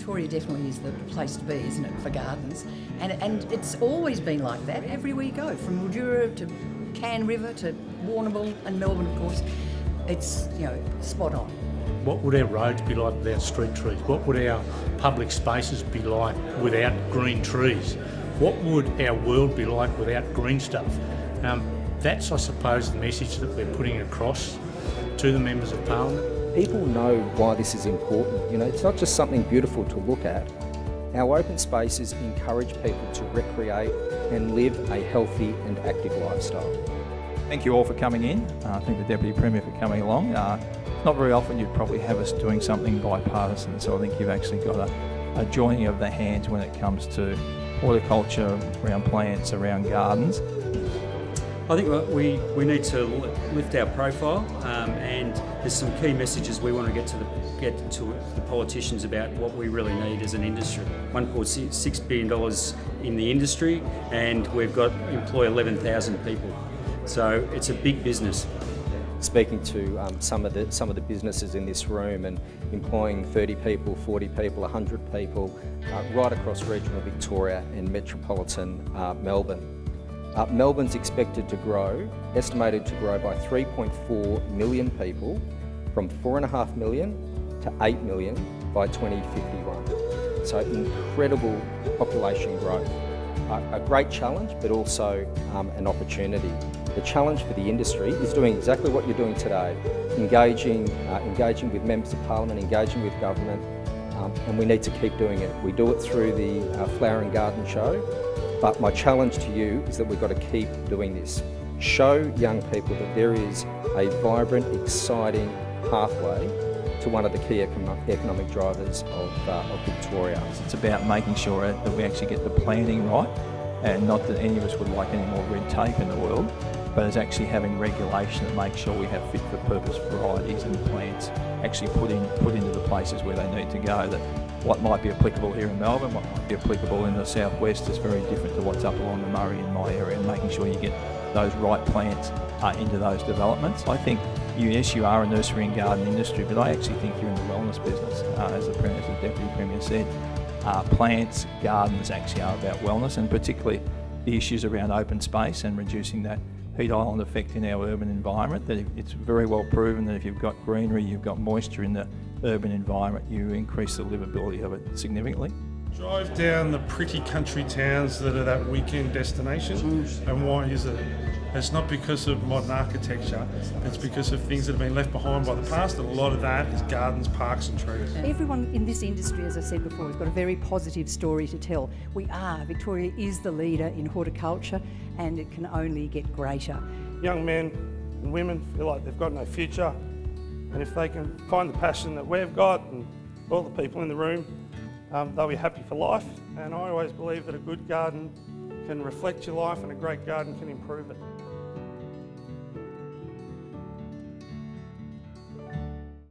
Victoria definitely is the place to be, isn't it, for gardens? And it's always been like that everywhere you go, from Mildura to Cann River to Warrnambool and Melbourne, of course. It's, spot on. What would our roads be like without street trees? What would our public spaces be like without green trees? What would our world be like without green stuff? That's, I suppose, the message that we're putting across to the members of Parliament. People know why this is important. It's not just something beautiful to look at. Our open spaces encourage people to recreate and live a healthy and active lifestyle. Thank you all for coming in. I thank the Deputy Premier for coming along. Not very often you'd probably have us doing something bipartisan, so I think you've actually got a joining of the hands when it comes to horticulture, around plants, around gardens. I think we need to lift our profile, and there's some key messages we want to get to the politicians about what we really need as an industry. $1.6 billion in the industry, and we've got employ 11,000 people. So it's a big business. Speaking to some of the businesses in this room and employing 30 people, 40 people, 100 people right across regional Victoria and metropolitan Melbourne. Melbourne's expected to grow, estimated to grow by 3.4 million people, from 4.5 million to 8 million by 2051. So incredible population growth. A great challenge, but also an opportunity. The challenge for the industry is doing exactly what you're doing today, engaging with members of Parliament, engaging with government, and we need to keep doing it. We do it through the Flower and Garden Show, but my challenge to you is that we've got to keep doing this. Show young people that there is a vibrant, exciting pathway to one of the key economic drivers of Victoria. It's about making sure that we actually get the planning right, and not that any of us would like any more red tape in the world, but it's actually having regulation that makes sure we have fit for purpose varieties and plants actually put into the places where they need to go. That what might be applicable here in Melbourne, what might be applicable in the southwest is very different to what's up along the Murray in my area, and making sure you get those right plants into those developments. I think yes, you are a nursery and garden industry, but I actually think you're in the wellness business, as the Deputy Premier said. Plants, gardens actually are about wellness, and particularly the issues around open space and reducing that heat island effect in our urban environment. That it's very well proven that if you've got greenery, you've got moisture in the urban environment, you increase the livability of it significantly. Drive down the pretty country towns that are that weekend destination, and why is it? It's not because of modern architecture, it's because of things that have been left behind by the past, and a lot of that is gardens, parks and trees. Everyone in this industry, as I said before, has got a very positive story to tell. Victoria is the leader in horticulture, and it can only get greater. Young men and women feel like they've got no future, and if they can find the passion that we've got and all the people in the room, they'll be happy for life. And I always believe that a good garden can reflect your life, and a great garden can improve it.